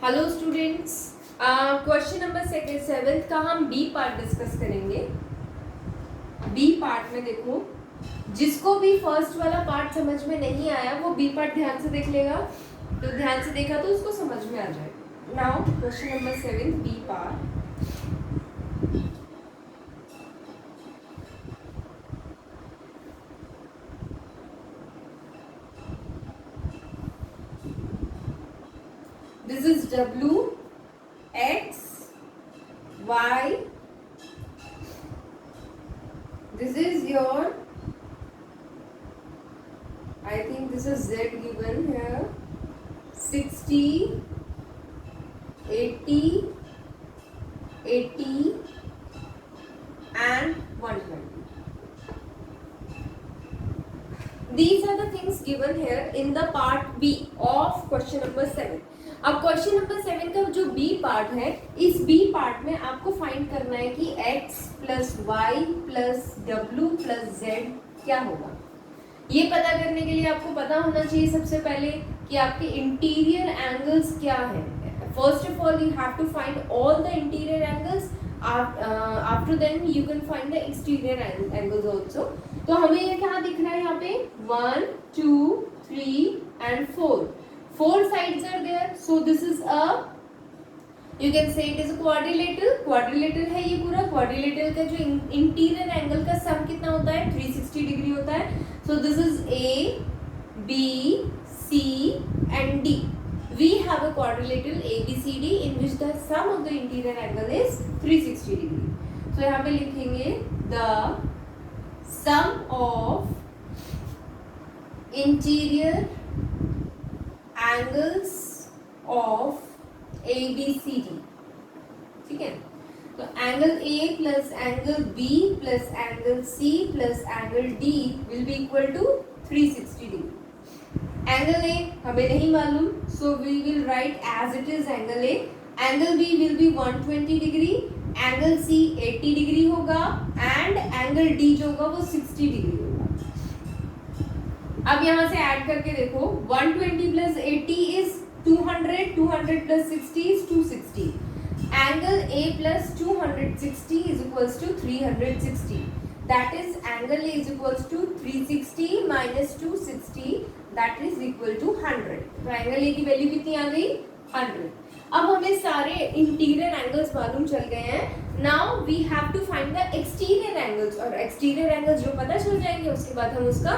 Hello students, question number seventh का हम B part discuss करेंगे। बी पार्ट में देखो, जिसको भी फर्स्ट वाला पार्ट समझ में नहीं आया वो बी पार्ट ध्यान से देख लेगा, तो ध्यान से देखा तो उसको समझ में आ जाएगा। Now question number 7 B part. This is W, X, Y. This is your, I think this is Z given here. 60, 80, 80 and 120. These are the things given here in the part B of question number 7. अब question number 7 का जो B part है, इस B part में आपको find करना है कि x plus y plus W plus Z क्या होगा। ये पता करने के लिए आपको पता होना चाहिए सबसे पहले कि आपके इंटीरियर एंगल्स क्या है। First of all you have to find all the interior angles, after then you can find the exterior angles also. तो हमें ये क्या दिख रहा है यहाँ पे 1, 2, 3 and 4. 4 sides are there, so this is a, you can say it is a quadrilateral. Quadrilateral है ये पूरा। quadrilateral का जो इंटीरियर एंगल का सम कितना होता है 360 डिग्री होता है। so this is A, B, C and D. We have a quadrilateral ABCD in which the sum of the interior angle is 360 degree. so यहाँ पे लिखेंगे the sum of interior angles of ABCD, ठीक है। तो angle A plus angle B plus angle C plus angle D will be equal to 360 degree. Angle A हमें नहीं मालूम, so we will write as it is angle A। Angle B will be 120 degree, angle C 80 degree होगा and angle D जो होगा वो 60 degree होगा। अब यहाँ से ऐड करके देखो, 120 plus 80 is 200, 200 plus 60 is 260. Angle A plus 260 is equals to 360. That is angle A is equals to 360 minus 260, that is equal to 100. तो angle A की वैल्यू कितनी आ गई 100. अब हमें सारे इंटीरियर एंगल्स मालूम चल गए हैं। Now we have to find the exterior angles, और एक्सटीरियर एंगल्स जो पता चल जाएंगे उसके बाद हम उसका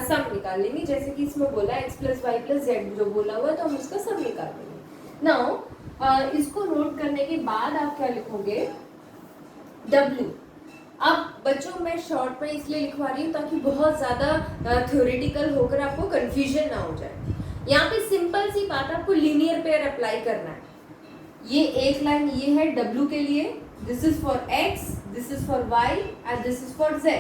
सम निकाल लेंगे। जैसे कि इसमें बोला x plus y plus Z जो बोला हुआ है, तो हम उसका सम निकाल लेंगे। नाउ इसको नोट करने के बाद आप क्या लिखोगे W। अब बच्चों मैं शॉर्ट में इसलिए लिखवा रही हूँ ताकि बहुत ज़्यादा थ्योरेटिकल होकर आपको कंफ्यूजन ना हो जाए। यहाँ पे सिंपल सी बात, आपको लीनियर पेयर अप्लाई करना है। ये एक लाइन ये है W के लिए, this is for X, this is for Y and this is for Z।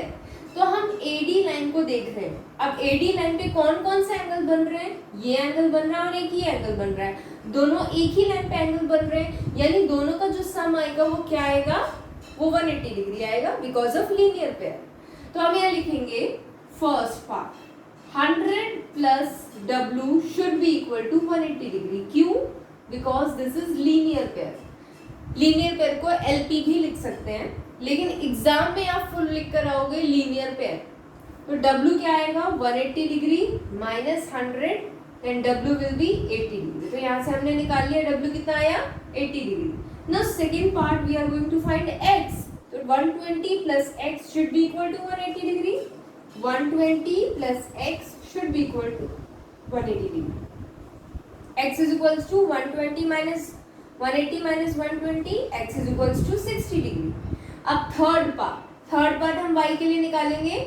तो हम AD लाइन को देख रहे हैं। अब AD लाइन पे कौन कौन से एंगल बन रहे हैं, ये एंगल बन रहा है और एक ही एंगल बन रहा है, दोनों एक ही लाइन पे एंगल बन रहे हैं, यानी दोनों का जो सम आएगा वो क्या आएगा, वो 180 डिग्री आएगा बिकॉज ऑफ लीनियर पेयर। तो हम यहाँ लिखेंगे first part 100 plus W should be equal to 180 degree. क्यों? Because this is linear pair. Linear pair को LP भी लिख सकते हैं, लेकिन एग्जाम में आप फुल लिख कर आओगे लीनियर पेयर। तो W क्या आएगा 180 degree minus 100 and W will be 80 degree. तो यहाँ से हमने निकाल लिया W कितना आया 80 degree. Now second part we are going to find X। तो 120 plus X should be equal to 180 degree. 120 plus X should be equal to 180 degree. X is equals to 120 minus 180 minus 120, X is equals to 60 degree. अब third part हम Y के लिए निकालेंगे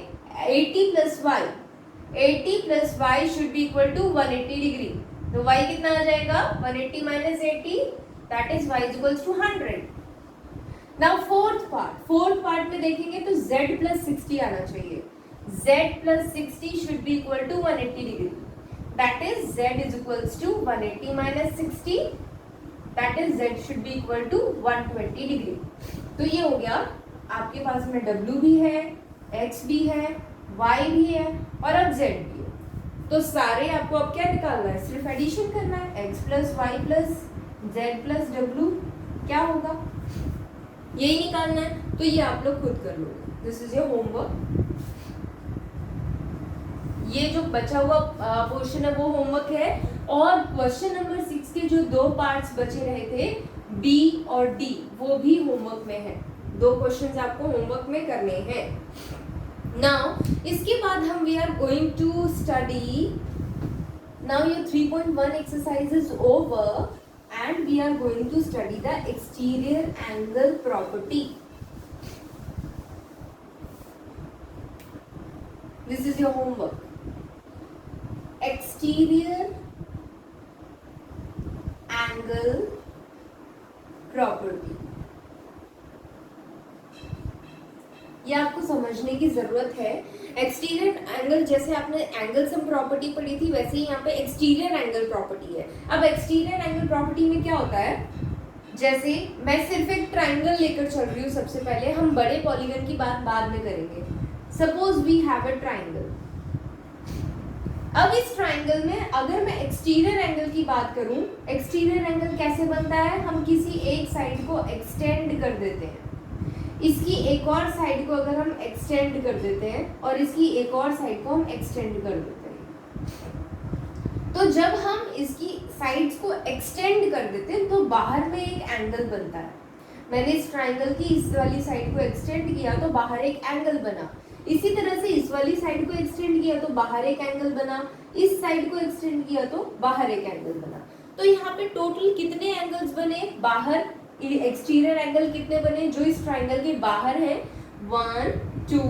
80 plus Y. 80 plus Y should be equal to 180 degree. तो Y कितना आ जाएगा 180 minus 80, that is Y is equals to 100. Now fourth part में देखेंगे तो Z plus 60 आना चाहिए। Z plus 60 should be equal to 180 degree. That is Z is equals to 180 minus 60. That is Z should be equal to 120 degree. तो ये हो गया, आपके पास में W भी है, X भी है, Y भी है और अब Z भी है। तो सारे आपको अब क्या निकालना है, सिर्फ एडिशन करना है। x plus y plus z plus डब्ल्यू क्या होगा, यही निकालना है, तो ये आप लोग खुद कर लोगे। This is your homework. ये जो बचा हुआ पोर्शन है वो होमवर्क है, और क्वेश्चन नंबर 6 के जो 2 पार्ट्स बचे रहे थे बी और डी, वो भी होमवर्क में है। 2 क्वेश्चंस आपको होमवर्क में करने हैं। नाउ इसके बाद हम we are going to study, now your 3.1 exercise is over and we are going to study the exterior angle property. This is your homework. Exterior angle property. ये आपको समझने की जरूरत है। एक्सटीरियर एंगल, जैसे आपने एंगल सम प्रॉपर्टी पढ़ी थी, वैसे ही यहाँ पे एक्सटीरियर एंगल प्रॉपर्टी है। अब एक्सटीरियर एंगल प्रॉपर्टी में क्या होता है, जैसे मैं सिर्फ एक ट्राइंगल लेकर चल रही हूँ, सबसे पहले हम बड़े पॉलीगन की बात बाद में करेंगे। Suppose we have a triangle. अब इस ट्राइंगल में अगर मैं एक्सटीरियर एंगल की बात करूं, एक्सटीरियर एंगल कैसे बनता है, हम किसी एक साइड को एक्सटेंड कर देते हैं, इसकी एक और साइड को अगर हम एक्सटेंड कर देते हैं और इसकी एक और साइड को हम एक्सटेंड कर देते हैं, तो जब हम इसकी साइड्स को एक्सटेंड कर देते हैं तो बाहर में एक एंगल बनता है। मैंने इस ट्राइंगल की इस वाली साइड को एक्सटेंड किया तो बाहर एक एंगल बना, इसी तरह से इस वाली साइड को एक्सटेंड किया तो बाहर एक एंगल बना, इस साइड को एक्सटेंड किया तो बाहर एक एंगल बना। तो यहाँ पे टोटल कितने एंगल्स बने, बाहर एक्सटीरियर एंगल कितने बने जो इस ट्राइंगल के बाहर है, 1 2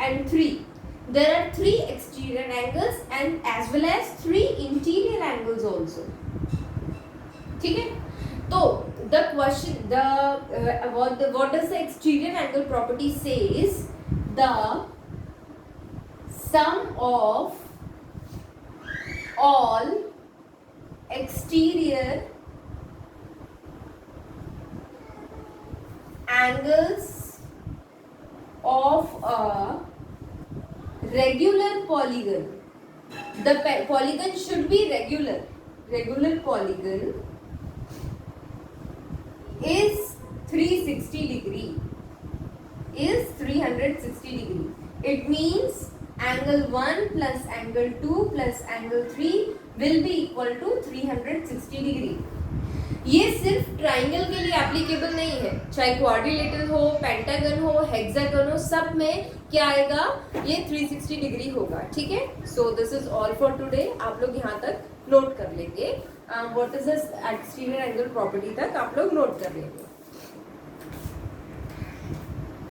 and 3। There are 3 exterior angles and as well as 3 interior angles also. ठीक है, तो the question what does the exterior angle property says, the sum of all exterior angles of a regular polygon, the polygon should be regular polygon is 360 degree, is 360 degree. It means angle 1 plus angle 2 plus angle 3 will be equal to 360 degree. ये सिर्फ triangle के लिए applicable नहीं है, चाहे quadrilateral हो, pentagon हो, hexagon हो, सब में क्या आएगा, ये 360 डिग्री होगा। ठीक है, so this is all for today. आप लोग यहाँ तक नोट कर लेंगे, what is the exterior angle property तक आप लोग नोट कर लेंगे।